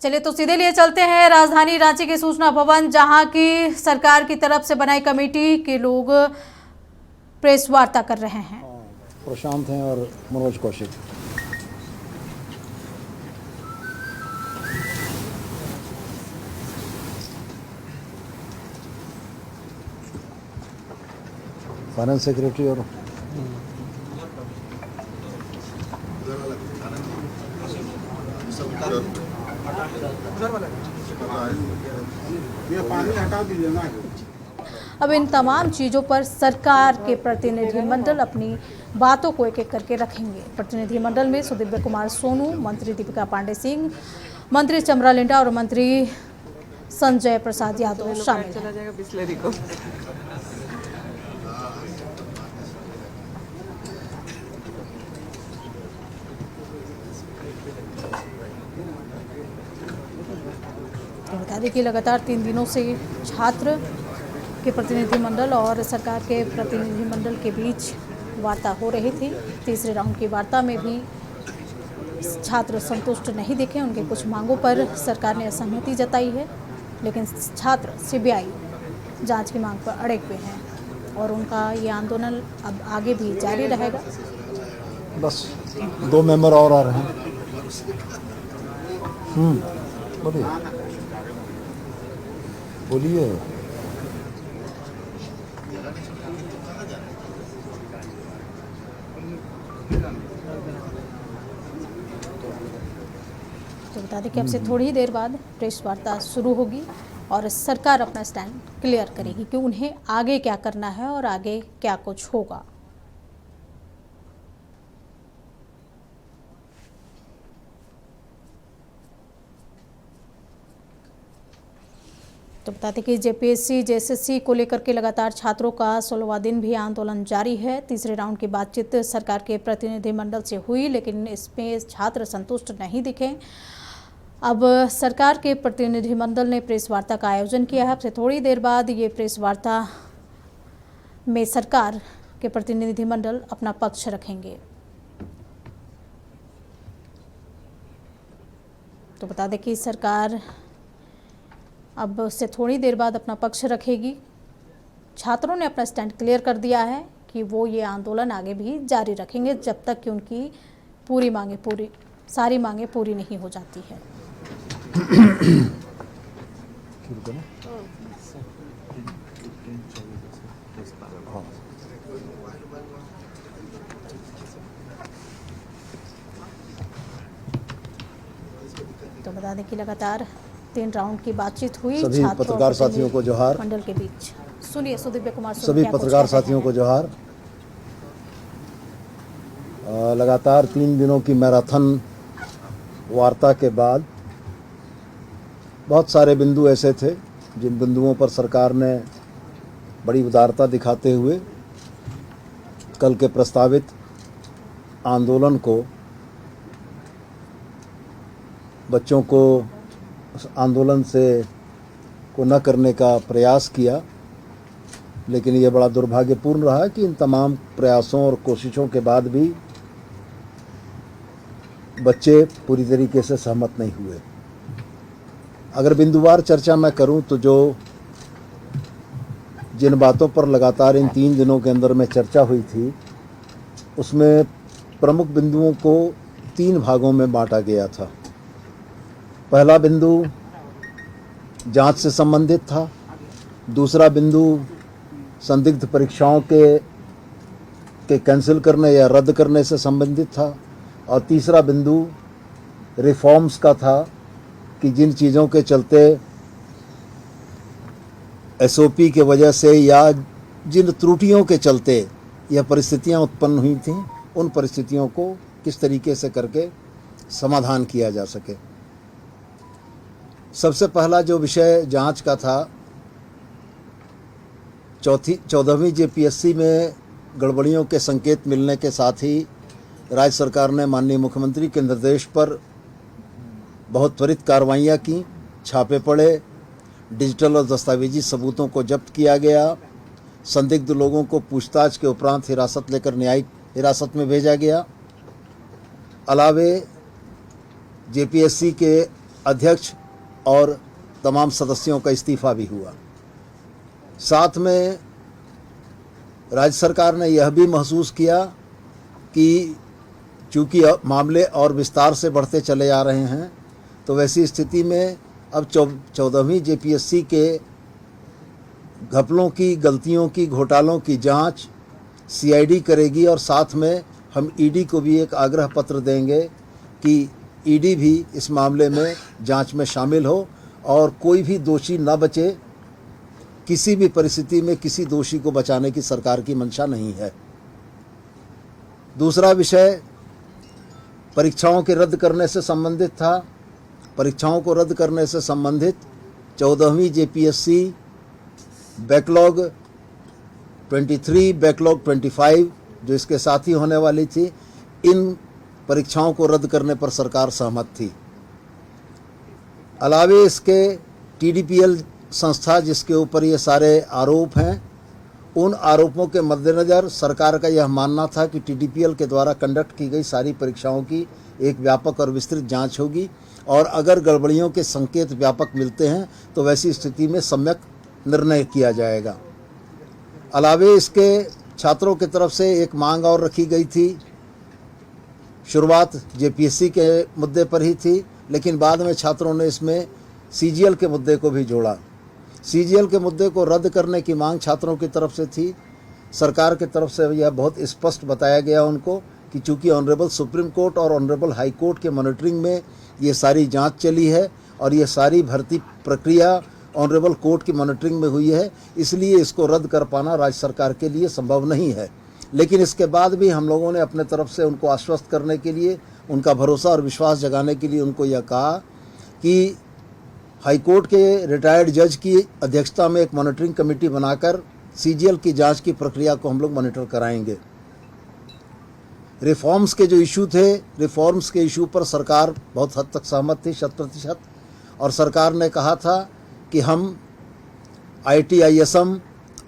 चलिए तो सीधे लिए चलते हैं राजधानी रांची के सूचना भवन, जहां की सरकार की तरफ से बनाई कमेटी के लोग प्रेस वार्ता कर रहे हैं। प्रशांत हैं और मनोज कौशिक। फाइनेंस सेक्रेटरी और अब इन तमाम चीज़ों पर सरकार के प्रतिनिधिमंडल अपनी बातों को एक एक करके रखेंगे। प्रतिनिधिमंडल में सुदिव्य कुमार सोनू, मंत्री दीपिका पांडे सिंह, मंत्री चमरा लिंडा और मंत्री संजय प्रसाद यादव शामिल हैं। बता दें कि लगातार 3 दिनों से छात्र के प्रतिनिधिमंडल और सरकार के प्रतिनिधिमंडल के बीच वार्ता हो रही थी। तीसरे राउंड की वार्ता में भी छात्र संतुष्ट नहीं दिखे। उनके कुछ मांगों पर सरकार ने असहमति जताई है, लेकिन छात्र सीबीआई जांच की मांग पर अड़े हुए हैं और उनका ये आंदोलन अब आगे भी जारी रहेगा। बस 2 मेंबर और आ रहे हैं। बोलिए। तो बता दें कि अब से थोड़ी ही देर बाद प्रेस वार्ता शुरू होगी और सरकार अपना स्टैंड क्लियर करेगी कि उन्हें आगे क्या करना है और आगे क्या कुछ होगा। तो बता दें कि जेपीएससी जेएसएससी को लेकर के लगातार छात्रों का 16वां दिन भी आंदोलन जारी है। तीसरे राउंड की बातचीत सरकार के प्रतिनिधिमंडल से हुई, लेकिन इसमें छात्र संतुष्ट नहीं दिखे। अब सरकार के प्रतिनिधिमंडल ने प्रेस वार्ता का आयोजन किया है। अब से थोड़ी देर बाद ये प्रेस वार्ता में सरकार के प्रतिनिधिमंडल अपना पक्ष रखेंगे। तो बता दें कि सरकार अब से थोड़ी देर बाद अपना पक्ष रखेगी। छात्रों ने अपना स्टैंड क्लियर कर दिया है कि वो ये आंदोलन आगे भी जारी रखेंगे जब तक कि उनकी सारी मांगें पूरी नहीं हो जाती है। तो बता दें कि लगातार 3 राउंड की बातचीत हुई। सभी पत्रकार साथियों को जोहार। मंडल के बीच सुनिए सुदिव्य कुमार सोनू। सभी पत्रकार साथियों को जोहार। लगातार 3 दिनों की मैराथन वार्ता के बाद बहुत सारे बिंदु ऐसे थे जिन बिंदुओं पर सरकार ने बड़ी उदारता दिखाते हुए कल के प्रस्तावित आंदोलन को, बच्चों को उस आंदोलन को न करने का प्रयास किया। लेकिन ये बड़ा दुर्भाग्यपूर्ण रहा कि इन तमाम प्रयासों और कोशिशों के बाद भी बच्चे पूरी तरीके से सहमत नहीं हुए। अगर बिंदुवार चर्चा मैं करूं तो जिन बातों पर लगातार इन 3 दिनों के अंदर में चर्चा हुई थी, उसमें प्रमुख बिंदुओं को 3 भागों में बांटा गया था। पहला बिंदु जांच से संबंधित था, दूसरा बिंदु संदिग्ध परीक्षाओं के कैंसिल करने या रद्द करने से संबंधित था, और तीसरा बिंदु रिफॉर्म्स का था कि जिन चीज़ों के चलते एसओपी के वजह से या जिन त्रुटियों के चलते यह परिस्थितियां उत्पन्न हुई थीं, उन परिस्थितियों को किस तरीके से करके समाधान किया जा सके। सबसे पहला जो विषय जांच का था, 14वीं जेपीएससी में गड़बड़ियों के संकेत मिलने के साथ ही राज्य सरकार ने माननीय मुख्यमंत्री के निर्देश पर बहुत त्वरित कार्रवाइयाँ की, छापे पड़े, डिजिटल और दस्तावेजी सबूतों को जब्त किया गया, संदिग्ध लोगों को पूछताछ के उपरांत हिरासत लेकर न्यायिक हिरासत में भेजा गया। अलावे जेपीएससी के अध्यक्ष और तमाम सदस्यों का इस्तीफ़ा भी हुआ। साथ में राज्य सरकार ने यह भी महसूस किया कि चूँकि मामले और विस्तार से बढ़ते चले आ रहे हैं, तो वैसी स्थिति में अब 14वीं जेपीएससी के घपलों की, गलतियों की, घोटालों की जांच सीआईडी करेगी और साथ में हम ईडी को भी एक आग्रह पत्र देंगे कि ईडी भी इस मामले में जांच में शामिल हो और कोई भी दोषी न बचे। किसी भी परिस्थिति में किसी दोषी को बचाने की सरकार की मंशा नहीं है। दूसरा विषय परीक्षाओं के रद्द करने से संबंधित था। परीक्षाओं को रद्द करने से संबंधित 14वीं जेपीएससी बैकलॉग 23, बैकलॉग 25 जो इसके साथ ही होने वाली थी, इन परीक्षाओं को रद्द करने पर सरकार सहमत थी। अलावे इसके टीडीपीएल संस्था जिसके ऊपर ये सारे आरोप हैं, उन आरोपों के मद्देनज़र सरकार का यह मानना था कि टीडीपीएल के द्वारा कंडक्ट की गई सारी परीक्षाओं की एक व्यापक और विस्तृत जांच होगी और अगर गड़बड़ियों के संकेत व्यापक मिलते हैं तो वैसी स्थिति में सम्यक निर्णय किया जाएगा। अलावे इसके छात्रों की तरफ से एक मांग और रखी गई थी। शुरुआत जेपीएससी के मुद्दे पर ही थी, लेकिन बाद में छात्रों ने इसमें सीजीएल के मुद्दे को भी जोड़ा। सीजीएल के मुद्दे को रद्द करने की मांग छात्रों की तरफ से थी। सरकार की तरफ से यह बहुत स्पष्ट बताया गया उनको कि चूँकि ऑनरेबल सुप्रीम कोर्ट और ऑनरेबल हाई कोर्ट के मॉनिटरिंग में ये सारी जांच चली है और ये सारी भर्ती प्रक्रिया ऑनरेबल कोर्ट की मॉनिटरिंग में हुई है, इसलिए इसको रद्द कर पाना राज्य सरकार के लिए संभव नहीं है। लेकिन इसके बाद भी हम लोगों ने अपने तरफ से उनको आश्वस्त करने के लिए, उनका भरोसा और विश्वास जगाने के लिए उनको यह कहा कि हाई कोर्ट के रिटायर्ड जज की अध्यक्षता में एक मॉनिटरिंग कमेटी बनाकर सीजीएल की जांच की प्रक्रिया को हम लोग मॉनिटर कराएंगे। रिफॉर्म्स के जो इशू थे, रिफॉर्म्स के इशू पर सरकार बहुत हद तक सहमत थी 100%, और सरकार ने कहा था कि हम IIT-ISM,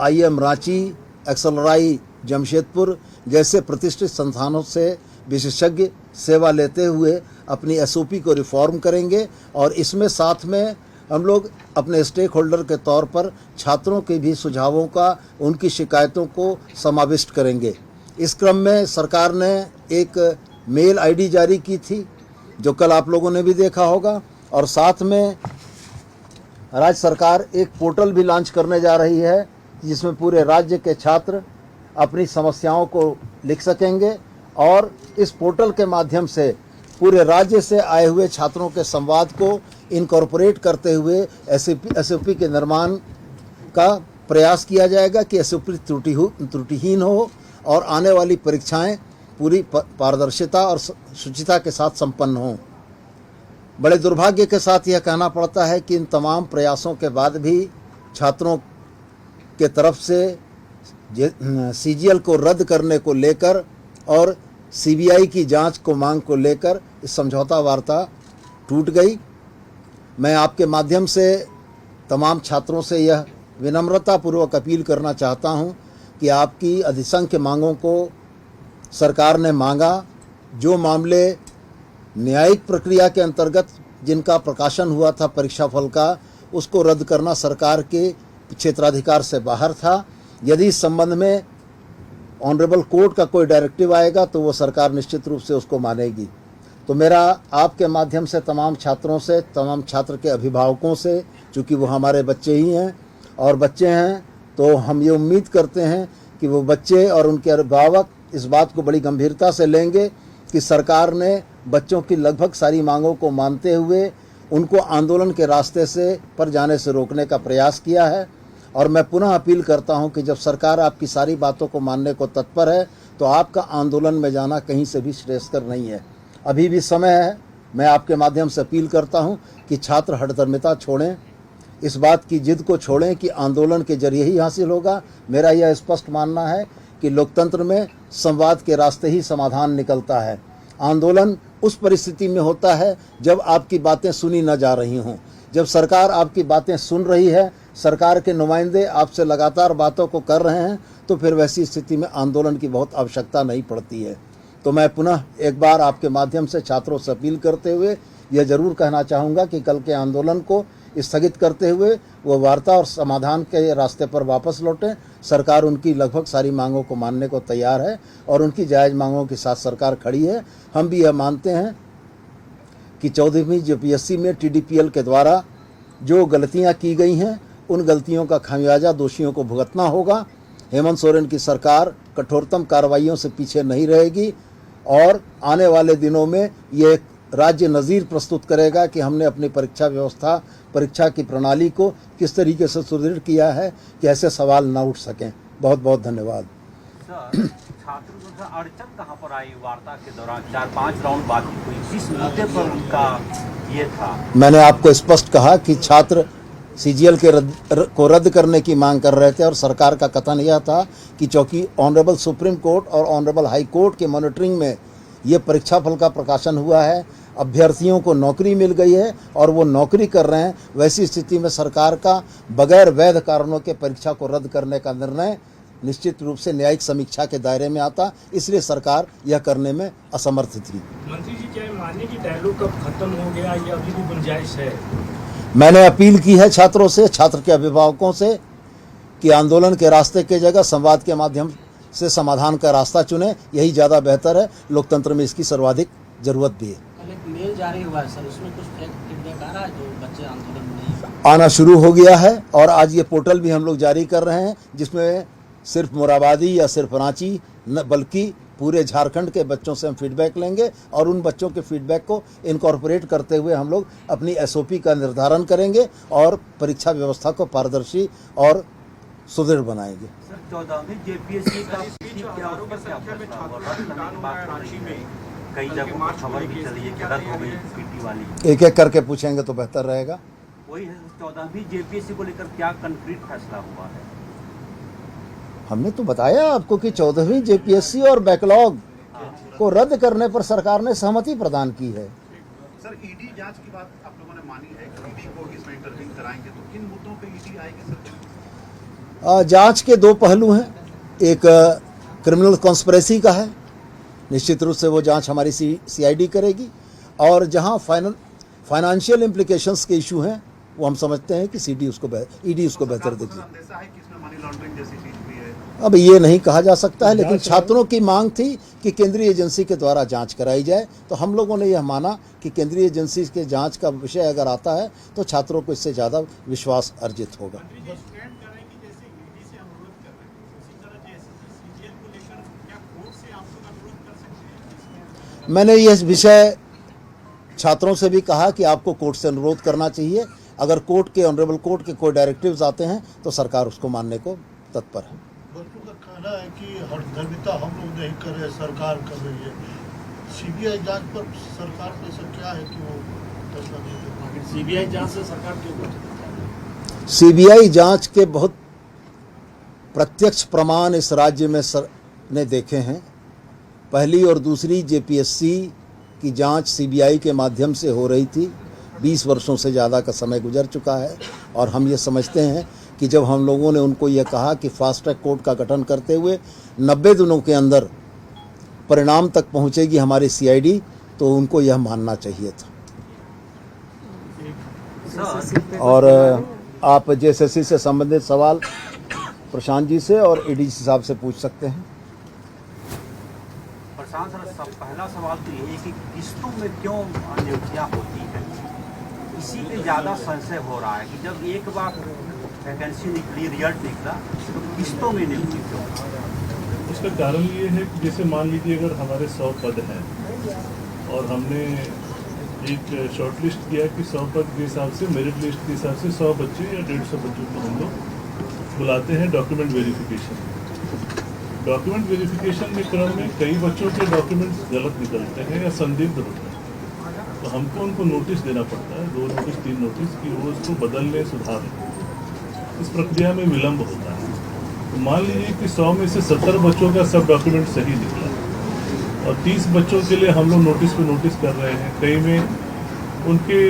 IIM रांची, एक्सलराई जमशेदपुर जैसे प्रतिष्ठित संस्थानों से विशेषज्ञ सेवा लेते हुए अपनी SOP को रिफॉर्म करेंगे और इसमें साथ में हम लोग अपने स्टेक होल्डर के तौर पर छात्रों के भी सुझावों का, उनकी शिकायतों को समाविष्ट करेंगे। इस क्रम में सरकार ने एक मेल आईडी जारी की थी जो कल आप लोगों ने भी देखा होगा, और साथ में राज्य सरकार एक पोर्टल भी लॉन्च करने जा रही है जिसमें पूरे राज्य के छात्र अपनी समस्याओं को लिख सकेंगे और इस पोर्टल के माध्यम से पूरे राज्य से आए हुए छात्रों के संवाद को इनकॉर्पोरेट करते हुए SOP के निर्माण का प्रयास किया जाएगा कि SOP त्रुटिहीन हो और आने वाली परीक्षाएं पूरी पारदर्शिता और शुचिता के साथ संपन्न हों। बड़े दुर्भाग्य के साथ यह कहना पड़ता है कि इन तमाम प्रयासों के बाद भी छात्रों के तरफ से CGL को रद्द करने को लेकर और CBI की जांच को मांग को लेकर इस समझौता वार्ता टूट गई। मैं आपके माध्यम से तमाम छात्रों से यह विनम्रतापूर्वक अपील करना चाहता हूं कि आपकी अधिसंख्य मांगों को सरकार ने मांगा। जो मामले न्यायिक प्रक्रिया के अंतर्गत जिनका प्रकाशन हुआ था परीक्षा फल का, उसको रद्द करना सरकार के क्षेत्राधिकार से बाहर था। यदि इस संबंध में ऑनरेबल कोर्ट का कोई डायरेक्टिव आएगा तो वो सरकार निश्चित रूप से उसको मानेगी। तो मेरा आपके माध्यम से तमाम छात्रों से, तमाम छात्र के अभिभावकों से, चूँकि वो हमारे बच्चे ही हैं और बच्चे हैं तो हम ये उम्मीद करते हैं कि वो बच्चे और उनके अभिभावक इस बात को बड़ी गंभीरता से लेंगे कि सरकार ने बच्चों की लगभग सारी मांगों को मानते हुए उनको आंदोलन के रास्ते से पर जाने से रोकने का प्रयास किया है। और मैं पुनः अपील करता हूं कि जब सरकार आपकी सारी बातों को मानने को तत्पर है तो आपका आंदोलन में जाना कहीं से भी श्रेयस्कर नहीं है। अभी भी समय है। मैं आपके माध्यम से अपील करता हूं कि छात्र हठधर्मिता छोड़ें, इस बात की जिद को छोड़ें कि आंदोलन के जरिए ही हासिल होगा। मेरा यह स्पष्ट मानना है कि लोकतंत्र में संवाद के रास्ते ही समाधान निकलता है। आंदोलन उस परिस्थिति में होता है जब आपकी बातें सुनी न जा रही हों। जब सरकार आपकी बातें सुन रही है, सरकार के नुमाइंदे आपसे लगातार बातों को कर रहे हैं, तो फिर वैसी स्थिति में आंदोलन की बहुत आवश्यकता नहीं पड़ती है। तो मैं पुनः एक बार आपके माध्यम से छात्रों से अपील करते हुए यह जरूर कहना चाहूँगा कि कल के आंदोलन को स्थगित करते हुए वो वार्ता और समाधान के रास्ते पर वापस लौटें। सरकार उनकी लगभग सारी मांगों को मानने को तैयार है और उनकी जायज़ मांगों के साथ सरकार खड़ी है। हम भी यह मानते हैं कि 14वीं जेपीएससी में टीडीपीएल के द्वारा जो गलतियां की गई हैं उन गलतियों का खामियाजा दोषियों को भुगतना होगा। हेमंत सोरेन की सरकार कठोरतम कार्रवाइयों से पीछे नहीं रहेगी और आने वाले दिनों में ये एक राज्य नज़ीर प्रस्तुत करेगा कि हमने अपनी परीक्षा व्यवस्था, परीक्षा की प्रणाली को किस तरीके से सुदृढ़ किया है कि ऐसे सवाल न उठ सकें। बहुत बहुत धन्यवाद। सर, छात्रों का अड़चन कहाँ पर आई वार्ता के दौरान? 4-5 राउंड बाकी हुई, किस मुद्दे पर उनका ये था? मैंने आपको स्पष्ट कहा कि छात्र सीजीएल को रद्द करने की मांग कर रहे थे और सरकार का कथन यह था कि चूँकि ऑनरेबल सुप्रीम कोर्ट और ऑनरेबल हाई कोर्ट के मॉनिटरिंग में ये परीक्षाफल का प्रकाशन हुआ है, अभ्यर्थियों को नौकरी मिल गई है और वो नौकरी कर रहे हैं, वैसी स्थिति में सरकार का बगैर वैध कारणों के परीक्षा को रद्द करने का निर्णय निश्चित रूप से न्यायिक समीक्षा के दायरे में आता, इसलिए सरकार यह करने में असमर्थ थी। मंत्री जी, क्या मानिए कि डायलॉग कब खत्म हो गया, ये अभी भी गुंजाइश है? मैंने अपील की है छात्रों से, छात्र के अभिभावकों से कि आंदोलन के रास्ते की जगह संवाद के माध्यम से समाधान का रास्ता चुने, यही ज़्यादा बेहतर है। लोकतंत्र में इसकी सर्वाधिक जरूरत भी है। एक मेल जारी हुआ है सर, उसमें कुछ फीडबैक आ रहा है जो बच्चे आंदोलन में आना शुरू हो गया है और आज ये पोर्टल भी हम लोग जारी कर रहे हैं जिसमें सिर्फ मोराबादी या सिर्फ रांची न बल्कि पूरे झारखंड के बच्चों से हम फीडबैक लेंगे और उन बच्चों के फीडबैक को इनकॉर्पोरेट करते हुए हम लोग अपनी एसओपी का निर्धारण करेंगे और परीक्षा व्यवस्था को पारदर्शी और सुदृढ़ बनाएंगे। सर, 14वीं जेपीएससी का पिछली क्या उस पर क्या फैसला हुआ? रद्द करने की बात हो रही है, कई जगहों पर खबर भी चली है कि रद्द हो गई पीटी वाली। एक एक करके पूछेंगे तो बेहतर रहेगा। वही है, 14वीं जेपीएससी को लेकर क्या कंक्रीट फैसला हुआ है? हमने तो बताया आपको कि 14वीं जेपीएससी और बैकलॉग को रद्द करने पर सरकार ने सहमति प्रदान की है। सर, ईडी जांच की बात आप लोगों ने मानी है, ईडी को इसमें इंटरव्यू कराएंगे, तो किन मुद्दों पे ईडी आएगी सर? जांच के दो पहलू हैं, एक क्रिमिनल कॉन्स्पिरेसी का है, निश्चित रूप से वो जांच हमारी सीआईडी करेगी, और जहां फाइनेंशियल इम्प्लीकेशंस के इशू हैं वो हम समझते हैं कि ईडी उसको बेहतर देगी। अंदेशा है कि इसमें मनी लॉन्ड्रिंग जैसी चीज भी है? अब ये नहीं कहा जा सकता है, लेकिन छात्रों की मांग थी कि केंद्रीय एजेंसी के द्वारा जांच कराई जाए, तो हम लोगों ने यह माना कि केंद्रीय एजेंसी के जांच का विषय अगर आता है तो छात्रों को इससे ज़्यादा विश्वास अर्जित होगा। मैंने यह विषय छात्रों से भी कहा कि आपको कोर्ट से अनुरोध करना चाहिए, अगर कोर्ट के ऑनरेबल कोर्ट के कोई डायरेक्टिव्स आते हैं तो सरकार उसको मानने को तत्पर है। बच्चों का कहना है कि हठधर्मिता हम लोग नहीं कर रहे, सरकार कर रही है। सीबीआई जांच पर सरकार को ऐसा क्या है कि वो फैसला नहीं कर रही? सीबीआई जांच से सरकार क्यों? सीबीआई जांच के बहुत प्रत्यक्ष प्रमाण इस राज्य में ने देखे हैं। पहली और दूसरी जेपीएससी की जांच सीबीआई के माध्यम से हो रही थी, 20 वर्षों से ज़्यादा का समय गुजर चुका है और हम ये समझते हैं कि जब हम लोगों ने उनको ये कहा कि फास्ट ट्रैक कोर्ट का गठन करते हुए 90 दिनों के अंदर परिणाम तक पहुंचेगी हमारी सीआईडी, तो उनको यह मानना चाहिए था। और आप जेएसएससी से संबंधित सवाल प्रशांत जी से और एडीसी साहब से पूछ सकते हैं। प्रशांत सर, पहला सवाल तो ये है कि किस्तों में क्यों नियुक्तियाँ होती है? इसी पे ज़्यादा संशय हो रहा है कि जब एक बार वैकेंसी निकली, रिजल्ट निकला, तो किस्तों में नियुक्ति क्यों? इसका कारण ये है कि जैसे मान लीजिए अगर हमारे 100 पद हैं और हमने एक शॉर्टलिस्ट किया कि 100 पद के हिसाब से, मेरिट लिस्ट के हिसाब से 100 बच्चे या 150 बच्चों को हम लोग बुलाते हैं डॉक्यूमेंट वेरिफिकेशन। डॉक्यूमेंट वेरिफिकेशन के क्रम में कई बच्चों के डॉक्यूमेंट्स गलत निकलते हैं या संदिग्ध होते हैं, तो हमको उनको नोटिस देना पड़ता है, 2 नोटिस 3 नोटिस, कि वो उसको बदल लें, सुधार लें। इस प्रक्रिया में विलम्ब होता है। तो मान लीजिए कि 100 में से 70 बच्चों का सब डॉक्यूमेंट सही निकला और 30 बच्चों के लिए हम लोग नोटिस पे नोटिस कर रहे हैं। कई में उनके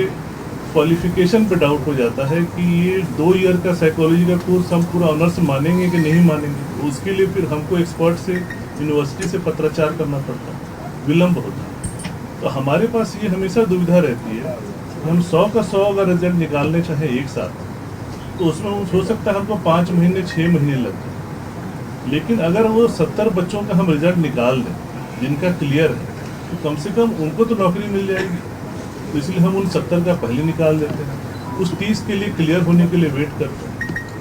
क्वालिफिकेशन पे डाउट हो जाता है कि ये 2 ईयर का साइकोलॉजी का कोर्स हम पूरा ऑनर्स मानेंगे कि नहीं मानेंगे। तो उसके लिए फिर हमको एक्सपर्ट से, यूनिवर्सिटी से पत्राचार करना पड़ता है, विलम्ब होता है। तो हमारे पास ये हमेशा दुविधा रहती है, हम 100 का 100 अगर रिजल्ट निकालने चाहें एक साथ, तो उसमें हो सकता है हमको 5 महीने 6 महीने लग जाए। लेकिन अगर वो 70 बच्चों का हम रिजल्ट निकाल दें जिनका क्लियर है, तो कम से कम उनको तो नौकरी मिल जाएगी। तो इसलिए हम उन 70 का पहले निकाल देते हैं, उस 30 के लिए क्लियर होने के लिए वेट करते हैं।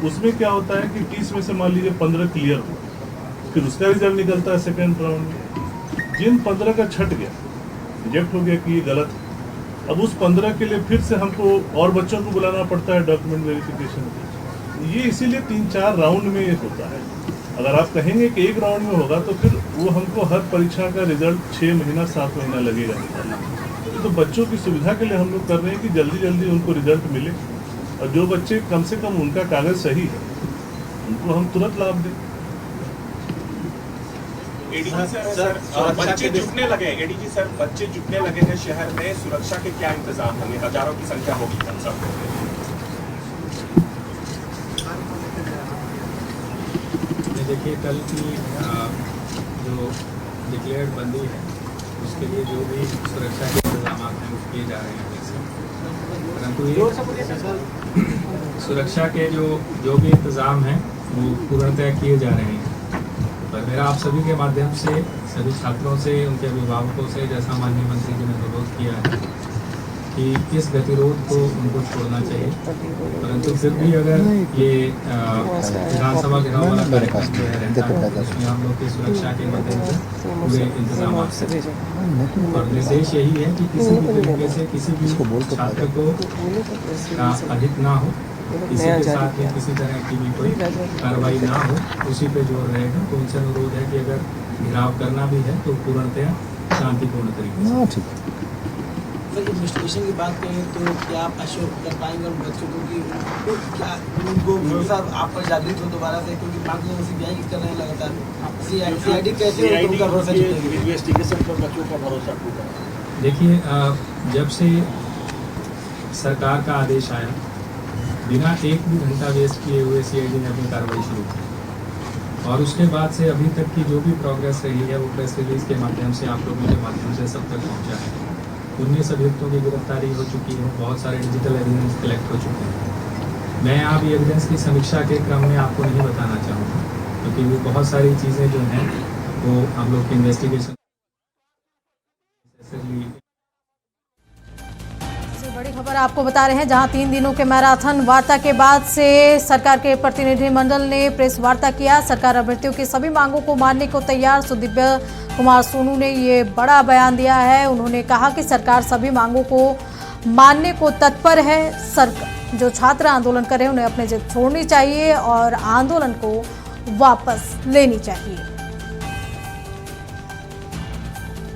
उसमें क्या होता है कि 30 में से मान लीजिए 15 क्लियर हो, फिर उसका रिजल्ट निकलता है सेकेंड राउंड में। जिन 15 का छट गया, रिजेक्ट हो गया कि ये गलत है, अब उस 15 के लिए फिर से हमको और बच्चों को बुलाना पड़ता है डॉक्यूमेंट वेरिफिकेशन। ये इसीलिए 3-4 राउंड में ये होता है। अगर आप कहेंगे कि एक राउंड में होगा, तो फिर वो हमको हर परीक्षा का रिजल्ट 6 महीना 7 महीना लगेगा निकालना। तो बच्चों की सुविधा के लिए हम लोग कर रहे हैं कि जल्दी जल्दी उनको रिजल्ट मिले, और जो बच्चे कम से कम उनका कागज सही है उनको हम तुरंत लाभ दें। एडीजी सर, बच्चे जुटने लगे। एडीजी सर, बच्चे जुटने लगे हैं शहर में, सुरक्षा के क्या इंतजाम होंगे? हजारों की संख्या होगी सब। देखिए, कल की जो डिक्लेयर्ड बंदी है उसके लिए जो भी सुरक्षा के इंतजाम हैं वो किए जा रहे हैं वैसे, परंतु ये सुरक्षा के जो भी इंतजाम हैं वो पूर्णतः किए जा रहे हैं। पर मेरा आप सभी के माध्यम से सभी छात्रों से, उनके अभिभावकों से, जैसा माननीय मंत्री जी ने अनुरोध किया है कि इस गतिरोध को उनको छोड़ना चाहिए, परंतु फिर भी अगर ये विधानसभा घेराव वाला कार्यक्रम जो है रहता है, उसमें हम लोग की सुरक्षा के माध्यम से पूरे इंतजाम करें। और निर्देश यही है कि किसी भी तरीके से किसी भी छात्र को अधिक ना हो, किसी के साथ में किसी तरह की भी कोई कार्रवाई ना हो, उसी पे जोर रहेगा। तो उनसे अनुरोध है कि अगर घेराव करना भी है तो पूर्णतया शांतिपूर्ण तरीके से। अगर इन्वेस्टिगेशन की बात करें तो क्या आप अश्योर कर पाएंगे उन बच्चों को कि क्या उनको भरोसा आप पर जागृत हो दोबारा से, क्योंकि बाकी सीबीआई कर रहे हैं लगातार, सीआईडी कैसे उनका भरोसा जीतेगी? इन्वेस्टिगेशन पर बच्चों का भरोसा टूटा। देखिए, जब से सरकार का आदेश आया, बिना एक भी घंटा वेस्ट किए हुए सीआईडी ने अपनी कार्रवाई शुरू की, और उसके बाद से अभी तक की जो भी प्रोग्रेस रही है वो प्रेस रिलीज के माध्यम से, आप लोगों के माध्यम से सब तक पहुंचा है। 19 अभियुक्तों की गिरफ्तारी हो चुकी है, बहुत सारे डिजिटल एविडेंस कलेक्ट हो चुके हैं। मैं यहाँ भी एविडेंस की समीक्षा के क्रम में आपको नहीं बताना चाहूँगा, क्योंकि वो बहुत सारी चीज़ें जो हैं वो हम लोग की इन्वेस्टिगेशन। बड़ी खबर आपको बता रहे हैं, जहां 3 दिनों के मैराथन वार्ता के बाद से सरकार के प्रतिनिधिमंडल ने प्रेस वार्ता किया। सरकार अभ्यर्थियों की सभी मांगों को मानने को तैयार। सुदिव्य कुमार सोनू ने ये बड़ा बयान दिया है। उन्होंने कहा कि सरकार सभी मांगों को मानने को तत्पर है। सरकार जो छात्र आंदोलन कर रहे हैं उन्हें अपनी जिद छोड़नी चाहिए और आंदोलन को वापस लेनी चाहिए।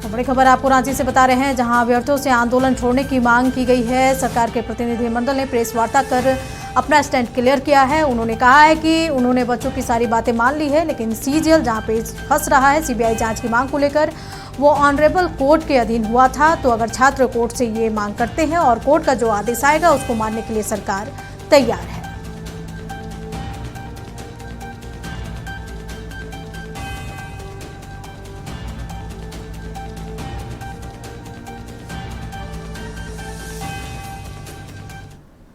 तो बड़ी खबर आपको रांची से बता रहे हैं, जहां अभ्यर्थियों से आंदोलन छोड़ने की मांग की गई है। सरकार के प्रतिनिधिमंडल ने प्रेस वार्ता कर अपना स्टैंड क्लियर किया है। उन्होंने कहा है कि उन्होंने बच्चों की सारी बातें मान ली है, लेकिन सीजीएल जहां पे फंस रहा है सीबीआई जांच की मांग को लेकर, वो ऑनरेबल कोर्ट के अधीन हुआ था। तो अगर छात्र कोर्ट से ये मांग करते हैं और कोर्ट का जो आदेश आएगा उसको मानने के लिए सरकार तैयार है।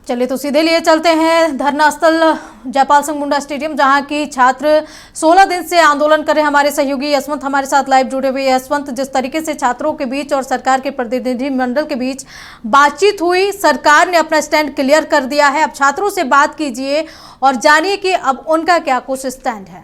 चलिए तो सीधे लिए चलते हैं धरना स्थल जयपाल सिंह मुंडा स्टेडियम, जहां की छात्र 16 दिन से आंदोलन कर रहे हैं। हमारे सहयोगी यशवंत हमारे साथ लाइव जुड़े हुए। यशवंत, जिस तरीके से छात्रों के बीच और सरकार के प्रतिनिधिमंडल के बीच बातचीत हुई, सरकार ने अपना स्टैंड क्लियर कर दिया है। अब छात्रों से बात कीजिए और जानिए कि अब उनका क्या कुछ स्टैंड है।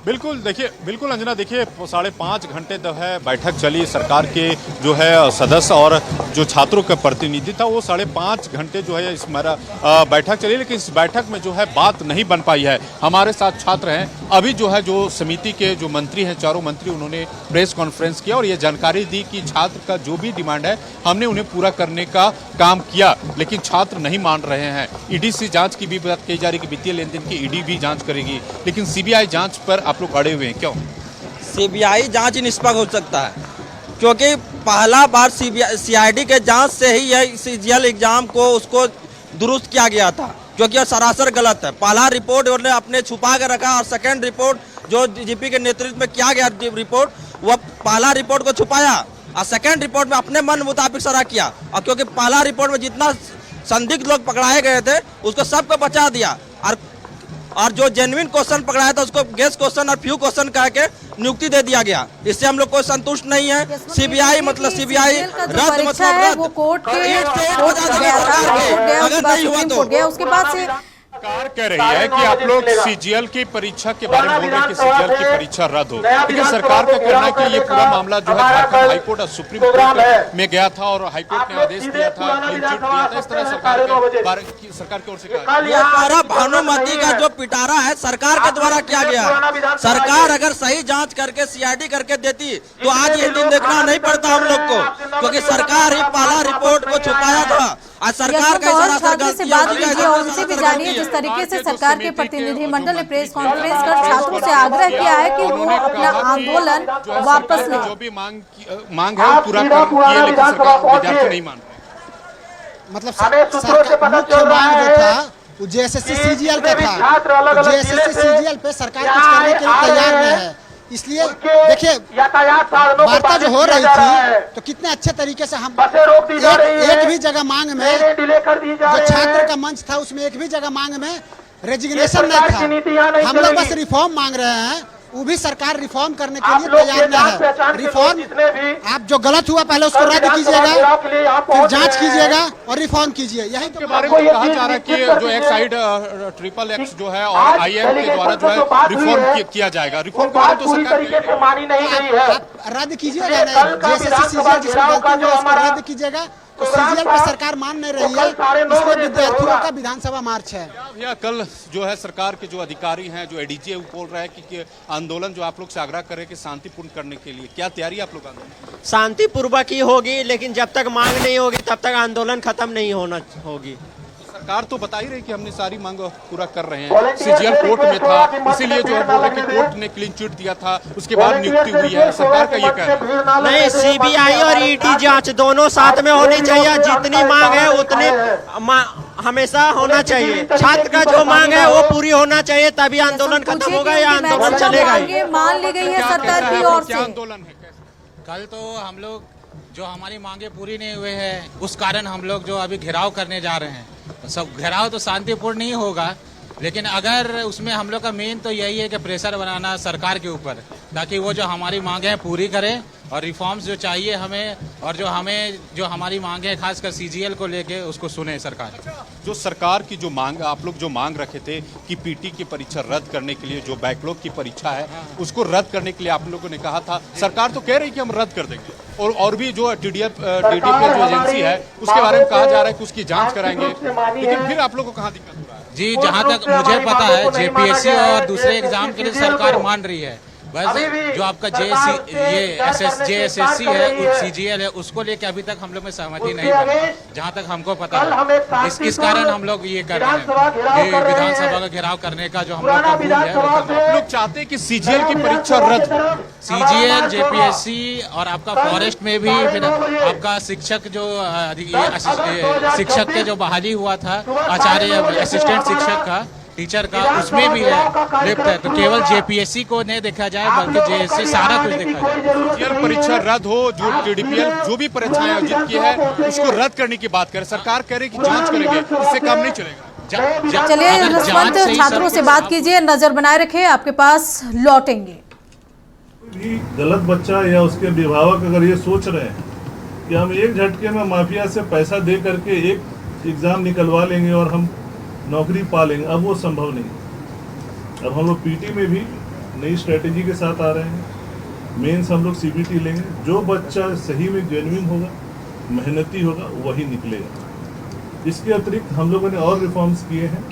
बिल्कुल, देखिए, बिल्कुल अंजना, देखिए 5.5 घंटे जो है बैठक चली। सरकार के जो है सदस्य और जो छात्रों का प्रतिनिधि था वो 5.5 घंटे जो है इस बैठक चली, लेकिन इस बैठक में जो है बात नहीं बन पाई है। हमारे साथ छात्र हैं, अभी जो है जो समिति के जो मंत्री हैं, चारों मंत्री, उन्होंने प्रेस कॉन्फ्रेंस किया और ये जानकारी दी कि छात्र का जो भी डिमांड है हमने उन्हें पूरा करने का काम किया, लेकिन छात्र नहीं मान रहे हैं। ईडी से जाँच की भी बात कही जा रही है कि वित्तीय लेन देन की ईडी भी जाँच करेगी, लेकिन सीबीआई जाँच पर आप लोग अड़े हुए हैं, क्यों? सीबीआई जांच ही निष्पक्ष हो सकता है, क्योंकि पहला बार सीआईडी के जांच से ही यह सीजीएल एग्जाम को उसको दुरुस्त किया गया था। क्योंकि यह सरासर गलत है। पहला रिपोर्ट उन्होंने अपने छुपा कर रखा और सेकंड रिपोर्ट जो डीजीपी के नेतृत्व में किया गया रिपोर्ट, वह पहला रिपोर्ट को छुपाया और सेकंड रिपोर्ट में अपने मन मुताबिक सारा किया। और क्योंकि पहला रिपोर्ट में जितना संदिग्ध लोग पकड़ाए गए थे उसको सबको बचा दिया और जो जेन्युइन क्वेश्चन पकड़ाया था उसको गेस्ट क्वेश्चन और फ्यू क्वेश्चन कह के नियुक्ति दे दिया गया। इससे हम लोग को संतुष्ट नहीं है। सीबीआई मतलब सीबीआई रद्द मतलब वो कोर्ट गया था, अगर नहीं हुआ तो उसके बाद से सरकार कह रही है कि आप लोग सीजीएल की परीक्षा के बारे में बोल रहे हैं कि सीजीएल की परीक्षा रद्द हो, लेकिन सरकार का कहना है कि ये पूरा मामला जो है झारखंड हाईकोर्ट और सुप्रीम कोर्ट में गया था और हाईकोर्ट ने आदेश दिया था, क्लीन चिट दिया था। इस तरह सरकार की ओर से कहा ये सारा भानुमती का जो पिटारा है सरकार के द्वारा किया गया। सरकार अगर सही जांच करके सीआईडी करके देती तो आज ये दिन देखना नहीं पड़ता हम लोग को, क्योंकि सरकार ही पहला रिपोर्ट को छुपाया था। आज सरकार का छात्रों से बात कीजिए और उनसे भी जानिए जिस तरीके से सरकार के प्रतिनिधिमंडल ने प्रेस कॉन्फ्रेंस कर छात्रों से आग्रह किया है कि वो अपना आंदोलन वापस लें। जो भी मांग है वो पूरा किए, लेकिन सरकार विद्यार्थी नहीं मान रहे। मतलब मुख्य मांग जो था वो जेएसएससी सीजीएल का था, जेएसएससी सीजीएल पे सरकार कुछ करने के लिए तैयार नहीं है। इसलिए देखिए वार्ता जो हो रही थी तो कितने अच्छे तरीके से हम एक भी जगह मांग में जो छात्र का मंच था उसमें एक भी जगह मांग में रेजिग्नेशन नहीं था। हम लोग बस रिफॉर्म मांग रहे हैं, वो भी सरकार रिफॉर्म करने के लिए तैयार नहीं है। रिफॉर्म आप जो गलत हुआ पहले उसको रद्द कीजिएगा, फिर जांच कीजिएगा और रिफॉर्म कीजिए। यही के बारे में कहा जा रहा है कि जो एक साइड XXX जो है और IM के द्वारा जो है रिफॉर्म किया जाएगा। रिफॉर्म के बारे में तो सरकार मानी नहीं गई है, आप रद्द कीजिएगा, जेएसएससी सीजीएल जिसमें गलती हुई उसको रद्द कीजिएगा। तो सीजीएल पर सरकार मान नहीं रही है, इसमें विद्यार्थियों का विधानसभा मार्च है। भैया कल जो है सरकार के जो अधिकारी हैं, जो एडीजी बोल रहा है कि आंदोलन जो आप लोग से आग्रह करें कि शांतिपूर्ण करने के लिए, क्या तैयारी आप लोग आंदोलन? शांतिपूर्वक ही होगी, लेकिन जब तक मांग नहीं होगी तब तक आंदोलन खत्म नहीं होगी। सरकार तो बता ही रही कि हमने सारी मांग पूरा कर रहे हैं। सीजीएल कोर्ट में था, इसीलिए जो है बोल रहे कि कोर्ट ने क्लीन चिट दिया था, उसके बाद नियुक्ति हुई है। सरकार का ये कहना है। नहीं, सीबीआई और ईडी जांच दोनों साथ में होनी चाहिए। जितनी मांग है उतनी हमेशा होना चाहिए। छात्र का जो मांग है वो पूरी होना चाहिए, तभी आंदोलन खत्म होगा या आंदोलन चलेगा। मान ली गई है सरकार की ओर से। आंदोलन है कल तो हम लोग जो हमारी मांगे पूरी नहीं हुए हैं उस कारण हम लोग जो अभी घेराव करने जा रहे हैं। सब घेराव तो शांतिपूर्ण नहीं होगा, लेकिन अगर उसमें हम लोग का मेन तो यही है कि प्रेशर बनाना सरकार के ऊपर, ताकि वो जो हमारी मांगे हैं पूरी करें और रिफॉर्म्स जो चाहिए हमें और जो हमारी मांगे हैं खासकर सीजीएल को लेके उसको सुने सरकार। जो सरकार की जो मांग आप लोग जो मांग रखे थे कि पीटी की परीक्षा रद्द करने के लिए, जो बैकलॉग की परीक्षा है उसको रद्द करने के लिए आप लोगों ने कहा था, सरकार तो कह रही कि हम रद्द कर देंगे। और भी जो DDPL जो एजेंसी है उसके बारे में कहा जा रहा है कि उसकी जांच कराएंगे, लेकिन फिर आप लोग को कहाँ दिक्कत हो रहा है? जी, जहाँ तक मुझे पता है जेपीएससी और दूसरे एग्जाम के लिए सरकार मान रही है। बस जो आपका जेएसएससी है, सीजीएल है, उसको लेके अभी तक हम लोग में सहमति नहीं बनी, जहाँ तक हमको पता है। इस कारण हम लोग ये कर रहे हैं, ये विधानसभा का घेराव करने का जो हम लोग का मूल है। हम लोग चाहते हैं कि सीजीएल की परीक्षा रद्द, सीजीएल, जेपीएससी और आपका फॉरेस्ट में भी फिर आपका शिक्षक जो शिक्षक के जो बहाली हुआ था, आचार्य असिस्टेंट शिक्षक का, टीचर का, उसमें भी है लिप्त है। तो केवल जेपीएससी को नहीं देखा जाए बल्कि जेएससी सारा कुछ देखा जाए। सीजीएल परीक्षा रद्द हो, जो DDPL जो भी परीक्षाएं आयोजित की है उसको रद्द करने की बात करे। सरकार कह रही कि जांच करेंगे, इससे काम नहीं चलेगा। चलिए रसवंत, छात्रों से बात कीजिए, नजर बनाए रखे, आपके पास लौटेंगे। भी गलत बच्चा या उसके अभिभावक अगर ये सोच रहे हैं कि हम एक झटके में माफिया से पैसा दे करके एक एग्जाम निकलवा लेंगे और हम नौकरी पा लेंगे, अब वो संभव नहीं। अब हम लोग पीटी में भी नई स्ट्रेटेजी के साथ आ रहे हैं। मेंस हम लोग सीबीटी लेंगे। जो बच्चा सही में जेन्युइन होगा, मेहनती होगा, वही निकलेगा। इसके अतिरिक्त हम लोगों ने और रिफॉर्म्स किए हैं।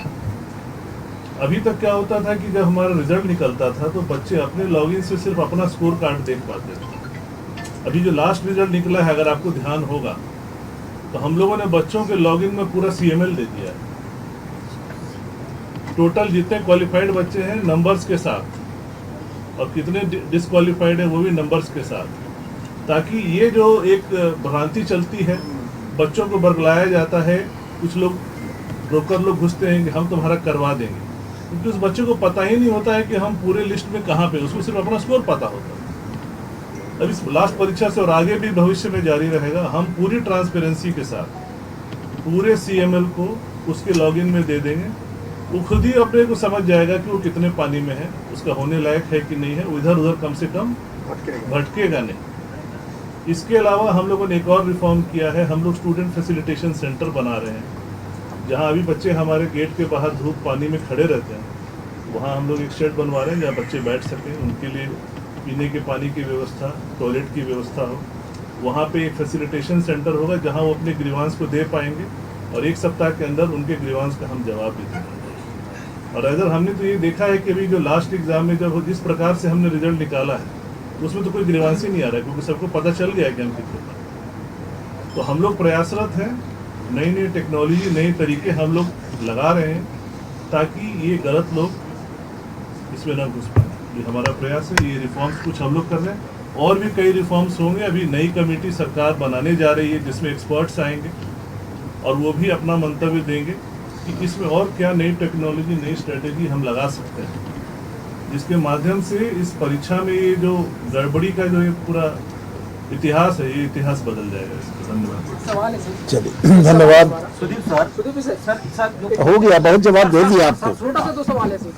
अभी तक क्या होता था कि जब हमारा रिजल्ट निकलता था तो बच्चे अपने लॉगिन से सिर्फ अपना स्कोर कार्ड देख पाते थे। अभी जो लास्ट रिजल्ट निकला है, अगर आपको ध्यान होगा तो हम लोगों ने बच्चों के लॉगिन में पूरा CML दे दिया है। टोटल जितने क्वालिफाइड बच्चे हैं नंबर्स के साथ, और कितने डिसक्वालिफाइड है वो भी नंबर्स के साथ, ताकि ये जो एक भ्रांति चलती है, बच्चों को बरगलाया जाता है, कुछ लोग ब्रोकर लोग घुसते हैं कि हम तुम्हारा करवा देंगे, क्योंकि उस बच्चे को पता ही नहीं होता है कि हम पूरे लिस्ट में कहाँ पे, उसको सिर्फ अपना स्कोर पता होता है। अब इस लास्ट परीक्षा से और आगे भी भविष्य में जारी रहेगा, हम पूरी ट्रांसपेरेंसी के साथ पूरे CML को उसके लॉगिन में दे देंगे। वो खुद ही अपने को समझ जाएगा कि वो कितने पानी में है, उसका होने लायक है कि नहीं है, इधर उधर कम से कम भटकेगा नहीं। इसके अलावा हम लोगों ने एक और रिफॉर्म किया है, हम लोग स्टूडेंट फैसिलिटेशन सेंटर बना रहे हैं, जहाँ अभी बच्चे हमारे गेट के बाहर धूप पानी में खड़े रहते हैं, वहाँ हम लोग एक शेड बनवा रहे हैं जहाँ बच्चे बैठ सकें, उनके लिए पीने के पानी की व्यवस्था, टॉयलेट की व्यवस्था हो। वहाँ पे एक फैसिलिटेशन सेंटर होगा जहाँ वो अपने ग्रीवांस को दे पाएंगे और 1 सप्ताह के अंदर उनके ग्रीवांस का हम जवाब भी देंगे। और अगर हमने तो ये देखा है कि अभी जो लास्ट एग्जाम में जब जिस प्रकार से हमने रिजल्ट निकाला है उसमें तो कोई ग्रीवांस ही नहीं आ रहा है, क्योंकि सबको पता चल गया है कि हम कितने पर। तो हम लोग प्रयासरत हैं, नई नई टेक्नोलॉजी, नए तरीके हम लोग लगा रहे हैं ताकि ये गलत लोग इसमें न घुस पाए। ये हमारा प्रयास है, ये रिफॉर्म्स कुछ हम लोग कर रहे हैं, और भी कई रिफॉर्म्स होंगे। अभी नई कमेटी सरकार बनाने जा रही है जिसमें एक्सपर्ट्स आएंगे और वो भी अपना मंतव्य देंगे कि इसमें और क्या नई टेक्नोलॉजी, नई स्ट्रेटेजी हम लगा सकते हैं, जिसके माध्यम से इस परीक्षा में ये जो गड़बड़ी का जो ये पूरा इतिहास है, ये इतिहास बदल जाएगा। धन्यवाद। चलिए धन्यवाद। सुदीप सर हो गया, बहुत जवाब दे दिया आपको। छोटा सा 2 सवाल है सर।